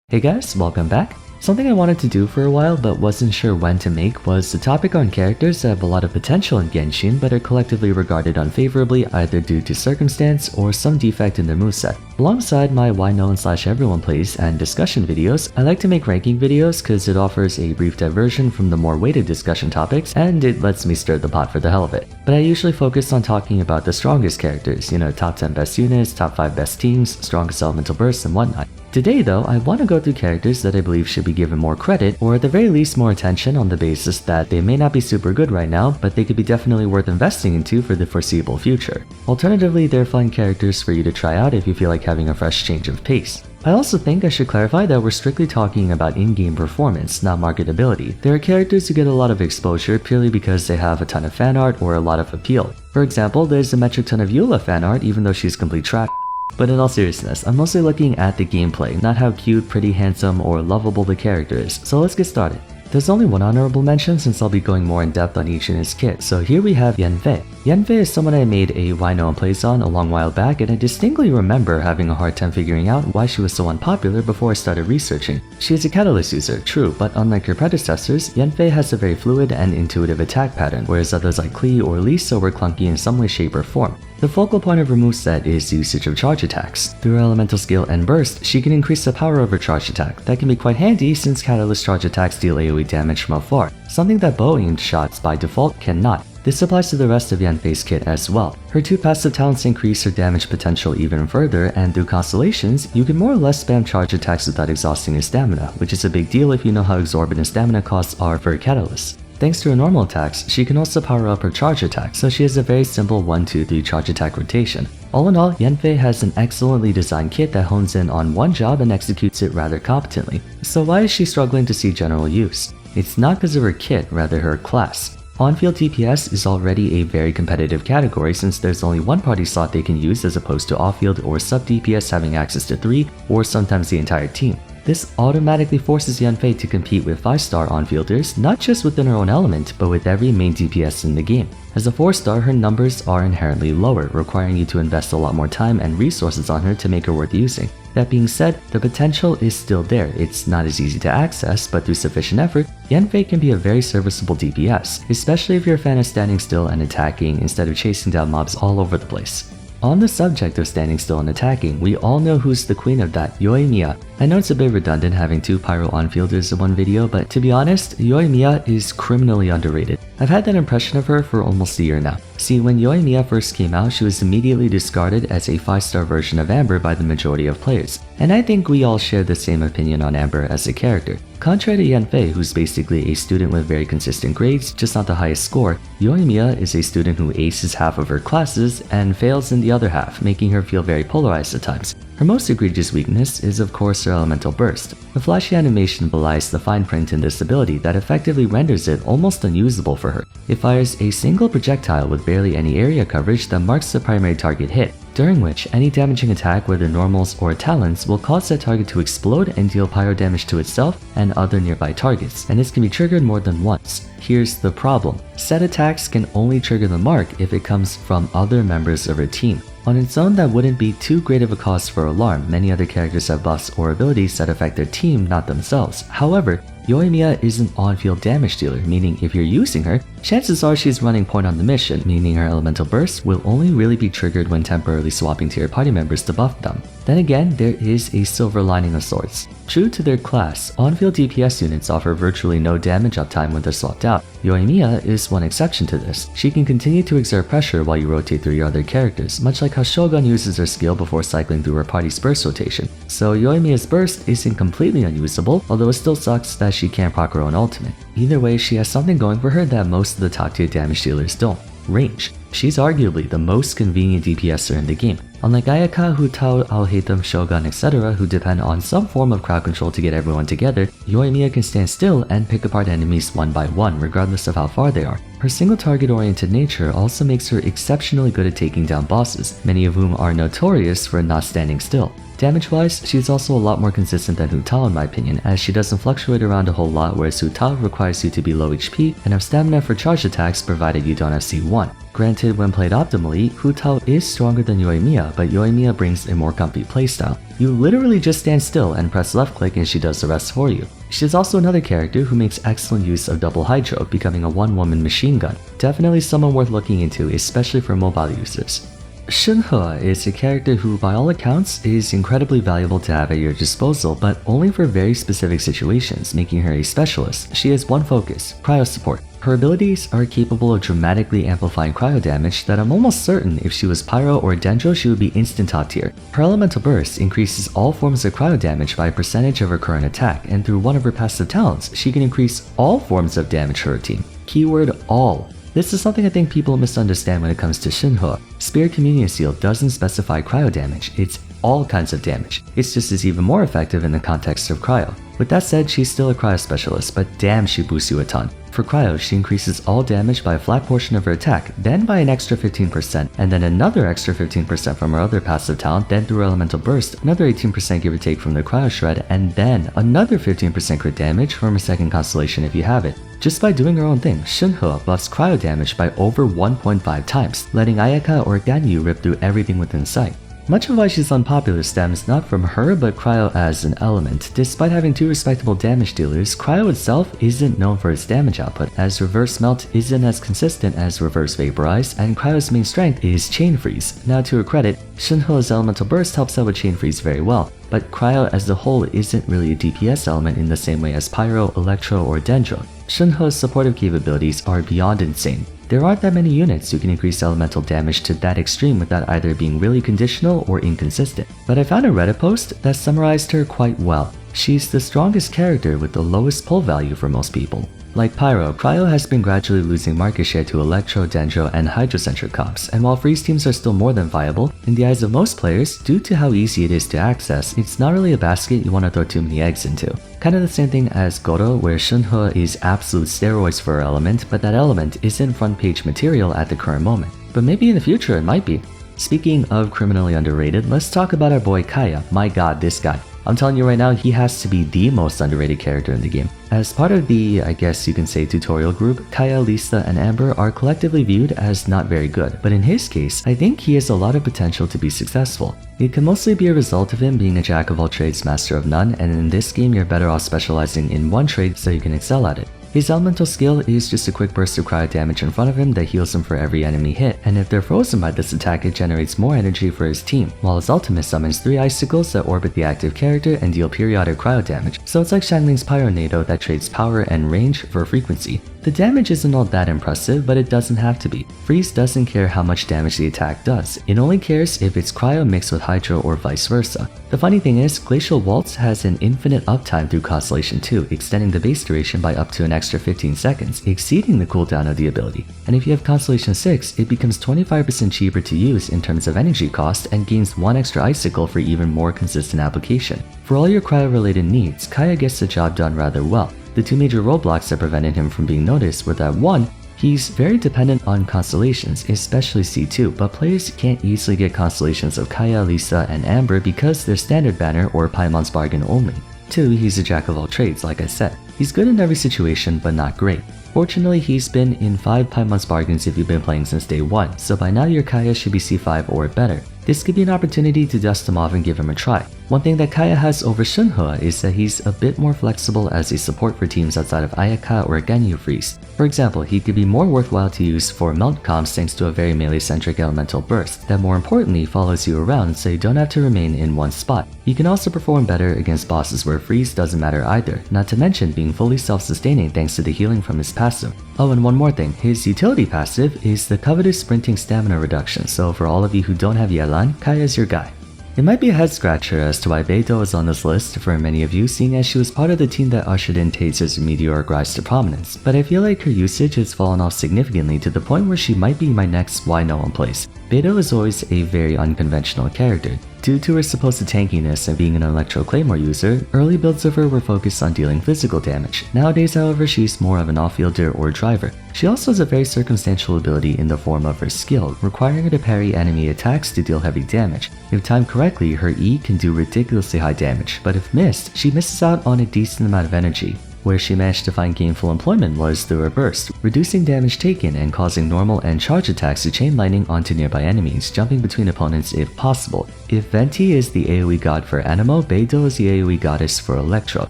Hey guys, welcome back. Something I wanted to do for a while but wasn't sure when to make was the topic on characters that have a lot of potential in Genshin but are collectively regarded unfavorably either due to circumstance or some defect in their moveset. Alongside my why no one / everyone plays and discussion videos, I like to make ranking videos because it offers a brief diversion from the more weighted discussion topics and it lets me stir the pot for the hell of it. But I usually focus on talking about the strongest characters, top 10 best units, top 5 best teams, strongest elemental bursts and whatnot. Today though, I want to go through characters that I believe should be given more credit, or at the very least more attention on the basis that they may not be super good right now, but they could be definitely worth investing into for the foreseeable future. Alternatively, they're fun characters for you to try out if you feel like having a fresh change of pace. I also think I should clarify that we're strictly talking about in-game performance, not marketability. There are characters who get a lot of exposure purely because they have a ton of fan art or a lot of appeal. For example, there's a metric ton of Eula fan art even though she's complete trash. But in all seriousness, I'm mostly looking at the gameplay, not how cute, pretty, handsome, or lovable the character is, so let's get started. There's only one honorable mention since I'll be going more in depth on each in its kit, so here we have Yanfei. Yanfei is someone I made a why no one plays on a long while back, and I distinctly remember having a hard time figuring out why she was so unpopular before I started researching. She is a catalyst user, true, but unlike her predecessors, Yanfei has a very fluid and intuitive attack pattern, whereas others like Klee or Lisa were clunky in some way, shape, or form. The focal point of her moveset is the usage of charge attacks. Through her elemental skill and burst, she can increase the power of her charge attack. That can be quite handy since catalyst charge attacks deal AoE damage from afar, something that bow-aimed shots by default cannot. This applies to the rest of Yanfei's kit as well. Her two passive talents increase her damage potential even further, and through constellations, you can more or less spam charge attacks without exhausting her stamina, which is a big deal if you know how exorbitant stamina costs are for a catalyst. Thanks to her normal attacks, she can also power up her charge attack, so she has a very simple 1-2-3 charge attack rotation. All in all, Yanfei has an excellently designed kit that hones in on one job and executes it rather competently. So why is she struggling to see general use? It's not because of her kit, rather her class. On-field DPS is already a very competitive category since there's only one party slot they can use as opposed to off-field or sub-DPS having access to 3 or sometimes the entire team. This automatically forces Yanfei to compete with 5-star on-fielders, not just within her own element, but with every main DPS in the game. As a 4-star, her numbers are inherently lower, requiring you to invest a lot more time and resources on her to make her worth using. That being said, the potential is still there. It's not as easy to access, but through sufficient effort, Yanfei can be a very serviceable DPS, especially if you're a fan of standing still and attacking instead of chasing down mobs all over the place. On the subject of standing still and attacking, we all know who's the queen of that, Yoimiya. I know it's a bit redundant having two pyro on-fielders in one video, but to be honest, Yoimiya is criminally underrated. I've had that impression of her for almost a year now. See, when Yoimiya first came out, she was immediately discarded as a 5-star version of Amber by the majority of players, and I think we all share the same opinion on Amber as a character. Contrary to Yanfei, who's basically a student with very consistent grades, just not the highest score, Yoimiya is a student who aces half of her classes and fails in the other half, making her feel very polarized at times. Her most egregious weakness is of course her elemental burst. The flashy animation belies the fine print in this ability that effectively renders it almost unusable for her. It fires a single projectile with barely any area coverage that marks the primary target hit, during which any damaging attack, whether normals or talents, will cause that target to explode and deal pyro damage to itself and other nearby targets, and this can be triggered more than once. Here's the problem. Set attacks can only trigger the mark if it comes from other members of her team. On its own, that wouldn't be too great of a cause for alarm. Many other characters have buffs or abilities that affect their team, not themselves. However, Yoimiya is an on-field damage dealer, meaning if you're using her, chances are she's running point on the mission, meaning her elemental burst will only really be triggered when temporarily swapping to your party members to buff them. Then again, there is a silver lining of sorts. True to their class, on-field DPS units offer virtually no damage uptime when they're swapped out. Yoimiya is one exception to this. She can continue to exert pressure while you rotate through your other characters, much like how Shogun uses her skill before cycling through her party's burst rotation. So Yoimiya's burst isn't completely unusable, although it still sucks that she can't proc her own ultimate. Either way, she has something going for her that most of the top tier damage dealers don't. Range. She's arguably the most convenient DPSer in the game. Unlike Ayaka, Hu Tao, Al-Haytham, Shogun, etc. who depend on some form of crowd control to get everyone together, Yoimiya can stand still and pick apart enemies one by one regardless of how far they are. Her single target oriented nature also makes her exceptionally good at taking down bosses, many of whom are notorious for not standing still. Damage-wise, she's also a lot more consistent than Hu Tao in my opinion, as she doesn't fluctuate around a whole lot, whereas Hu Tao requires you to be low HP and have stamina for charge attacks provided you don't have C1. Granted, when played optimally, Hu Tao is stronger than Yoimiya, but Yoimiya brings a more comfy playstyle. You literally just stand still and press left click and she does the rest for you. She's also another character who makes excellent use of double hydro, becoming a one-woman machine gun. Definitely someone worth looking into, especially for mobile users. Shenhe is a character who, by all accounts, is incredibly valuable to have at your disposal, but only for very specific situations, making her a specialist. She has one focus: cryo support. Her abilities are capable of dramatically amplifying cryo damage that I'm almost certain if she was Pyro or Dendro she would be instant top tier. Her elemental burst increases all forms of cryo damage by a percentage of her current attack, and through one of her passive talents, she can increase all forms of damage for her team. Keyword all. This is something I think people misunderstand when it comes to Shenhe. Spirit Communion Seal doesn't specify cryo damage, it's all kinds of damage. It's just as even more effective in the context of cryo. With that said, she's still a cryo specialist, but damn she boosts you a ton. For cryo, she increases all damage by a flat portion of her attack, then by an extra 15%, and then another extra 15% from her other passive talent, then through her elemental burst, another 18% give or take from the cryo shred, and then another 15% crit damage from her second constellation if you have it. Just by doing her own thing, Shenhe buffs cryo damage by over 1.5 times, letting Ayaka or Ganyu rip through everything within sight. Much of why she's unpopular stems not from her but cryo as an element. Despite having two respectable damage dealers, cryo itself isn't known for its damage output, as reverse melt isn't as consistent as reverse vaporize, and cryo's main strength is chain freeze. Now to her credit, Shenhe's elemental burst helps out with chain freeze very well, but cryo as a whole isn't really a DPS element in the same way as Pyro, Electro, or Dendro. Shenhe's supportive capabilities are beyond insane. There aren't that many units who can increase elemental damage to that extreme without either being really conditional or inconsistent. But I found a Reddit post that summarized her quite well. She's the strongest character with the lowest pull value for most people. Like Pyro, cryo has been gradually losing market share to Electro, Dendro, and Hydrocentric comps, and while freeze teams are still more than viable, in the eyes of most players, due to how easy it is to access, it's not really a basket you want to throw too many eggs into. Kind of the same thing as Goro, where Shenhe is absolute steroids for her element, but that element isn't front page material at the current moment. But maybe in the future it might be. Speaking of criminally underrated, let's talk about our boy Kaeya. My god, this guy. I'm telling you right now, he has to be the most underrated character in the game. As part of the, I guess you can say, tutorial group, Kaeya, Lisa, and Amber are collectively viewed as not very good, but in his case, I think he has a lot of potential to be successful. It can mostly be a result of him being a jack of all trades, master of none, and in this game you're better off specializing in one trade so you can excel at it. His elemental skill is just a quick burst of cryo damage in front of him that heals him for every enemy hit, and if they're frozen by this attack it generates more energy for his team, while his ultimate summons 3 icicles that orbit the active character and deal periodic cryo damage, so it's like Xiangling's Pyronado that trades power and range for frequency. The damage isn't all that impressive, but it doesn't have to be. Freeze doesn't care how much damage the attack does, it only cares if it's cryo mixed with hydro or vice versa. The funny thing is, Glacial Waltz has an infinite uptime through Constellation 2, extending the base duration by up to an extra 15 seconds, exceeding the cooldown of the ability. And if you have Constellation 6, it becomes 25% cheaper to use in terms of energy cost and gains 1 extra icicle for even more consistent application. For all your cryo-related needs, Kaeya gets the job done rather well. The two major roadblocks that prevented him from being noticed were that 1, he's very dependent on constellations, especially C2, but players can't easily get constellations of Kaeya, Lisa, and Amber because they're standard banner or Paimon's bargain only. 2, he's a jack of all trades, like I said. He's good in every situation, but not great. Fortunately, he's been in 5 Paimon's bargains if you've been playing since day 1, so by now your Kaeya should be C5 or better. This could be an opportunity to dust him off and give him a try. One thing that Kaeya has over Shenhe is that he's a bit more flexible as a support for teams outside of Ayaka or Ganyu freeze. For example, he could be more worthwhile to use for melt comps thanks to a very melee-centric elemental burst that more importantly follows you around so you don't have to remain in one spot. He can also perform better against bosses where freeze doesn't matter either, not to mention being fully self-sustaining thanks to the healing from his passive. Oh, and one more thing, his utility passive is the coveted sprinting stamina reduction, so for all of you who don't have Yelan, Kaeya's your guy. It might be a head scratcher as to why Beidou is on this list for many of you, seeing as she was part of the team that ushered in Taser's meteoric rise to prominence, but I feel like her usage has fallen off significantly to the point where she might be my next why no one plays. Beidou is always a very unconventional character. Due to her supposed tankiness and being an Electro Claymore user, early builds of her were focused on dealing physical damage. Nowadays, however, she's more of an off-fielder or driver. She also has a very circumstantial ability in the form of her skill, requiring her to parry enemy attacks to deal heavy damage. If timed correctly, her E can do ridiculously high damage, but if missed, she misses out on a decent amount of energy. Where she managed to find gainful employment was through her burst, reducing damage taken and causing normal and charge attacks to chain lightning onto nearby enemies, jumping between opponents if possible. If Venti is the AoE god for Anemo, Beidou is the AoE goddess for Electro.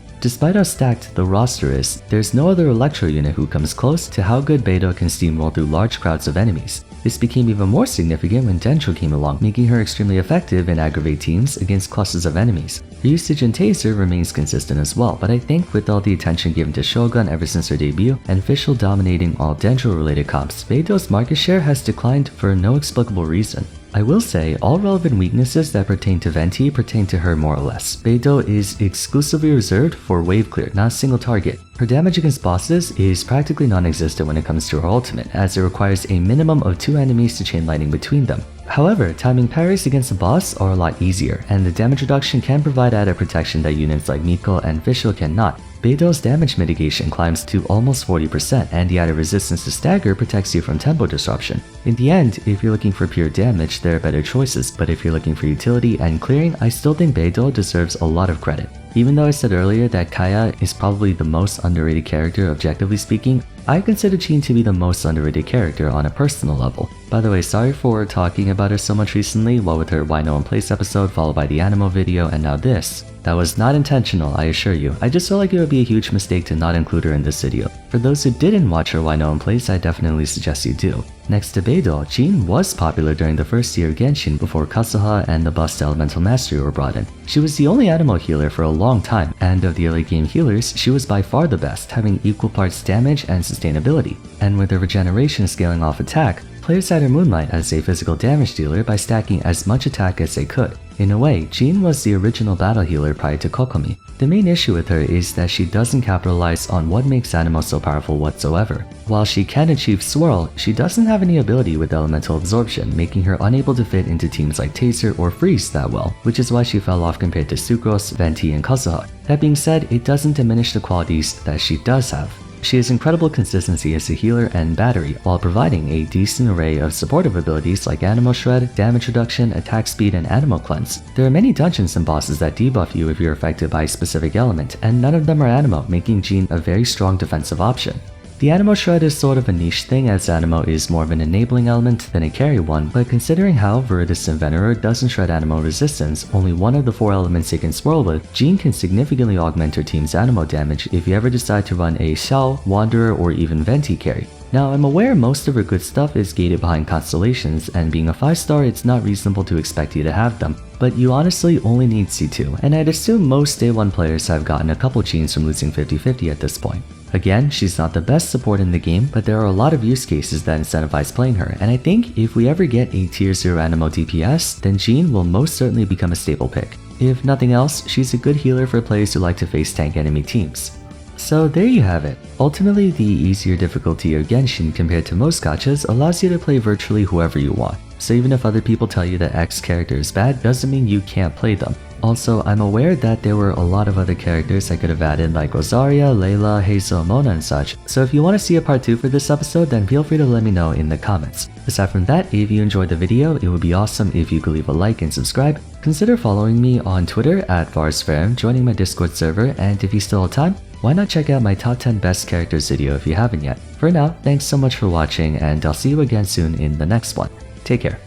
Despite how stacked the roster is, there's no other Electro unit who comes close to how good Beidou can steamroll through large crowds of enemies. This became even more significant when Dendro came along, making her extremely effective in aggravate teams against clusters of enemies. Her usage in Taser remains consistent as well, but I think with all the attention given to Shogun ever since her debut, and Fischl dominating all Dendro-related comps, Beidou's market share has declined for no explicable reason. I will say, all relevant weaknesses that pertain to Venti pertain to her more or less. Beidou is exclusively reserved for wave clear, not a single target. Her damage against bosses is practically non-existent when it comes to her ultimate, as it requires a minimum of 2 enemies to chain lightning between them. However, timing parries against the boss are a lot easier, and the damage reduction can provide added protection that units like Miko and Fischl cannot. Beidou's damage mitigation climbs to almost 40%, and the added resistance to stagger protects you from tempo disruption. In the end, if you're looking for pure damage, there are better choices, but if you're looking for utility and clearing, I still think Beidou deserves a lot of credit. Even though I said earlier that Kaeya is probably the most underrated character objectively speaking, I consider Jean to be the most underrated character on a personal level. By the way, sorry for talking about her so much recently, what with her Why No One Plays episode followed by the Anemo video and now this. That was not intentional, I assure you. I just felt like it would be a huge mistake to not include her in this video. For those who didn't watch her Why No One Plays, I definitely suggest you do. Next to Beidou, Jean was popular during the first year of Genshin before Kazuha and the Bust Elemental Mastery were brought in. She was the only Anemo healer for a long time, and of the early game healers, she was by far the best, having equal parts damage and sustainability. And with her regeneration scaling off attack, players had her moonlight as a physical damage dealer by stacking as much attack as they could. In a way, Jean was the original battle healer prior to Kokomi. The main issue with her is that she doesn't capitalize on what makes Anemo so powerful whatsoever. While she can achieve Swirl, she doesn't have any ability with elemental absorption, making her unable to fit into teams like Taser or Freeze that well, which is why she fell off compared to Sucrose, Venti, and Kazuha. That being said, it doesn't diminish the qualities that she does have. She has incredible consistency as a healer and battery, while providing a decent array of supportive abilities like Anemo Shred, damage reduction, attack speed, and Anemo Cleanse. There are many dungeons and bosses that debuff you if you're affected by a specific element, and none of them are Anemo, making Jean a very strong defensive option. The Anemo Shred is sort of a niche thing, as Anemo is more of an enabling element than a carry one, but considering how Viridis and Venerer doesn't shred Anemo resistance, only one of the 4 elements they can swirl with, Jean can significantly augment her team's Anemo damage if you ever decide to run a Xiao, Wanderer, or even Venti carry. Now, I'm aware most of her good stuff is gated behind constellations, and being a 5-star, it's not reasonable to expect you to have them, but you honestly only need C2, and I'd assume most Day 1 players have gotten a couple Jeans from losing 50-50 at this point. Again, she's not the best support in the game, but there are a lot of use cases that incentivize playing her, and I think if we ever get a tier 0 Anemo DPS, then Jean will most certainly become a staple pick. If nothing else, she's a good healer for players who like to face tank enemy teams. So there you have it. Ultimately, the easier difficulty of Genshin compared to most gachas allows you to play virtually whoever you want. So even if other people tell you that X character is bad, doesn't mean you can't play them. Also, I'm aware that there were a lot of other characters I could have added like Rosaria, Layla, Hazel, Mona and such, so if you want to see a part 2 for this episode, then feel free to let me know in the comments. Aside from that, if you enjoyed the video, it would be awesome if you could leave a like and subscribe. Consider following me on Twitter at Vars, joining my Discord server, and if you still have time, why not check out my top 10 best characters video if you haven't yet. For now, thanks so much for watching, and I'll see you again soon in the next one. Take care.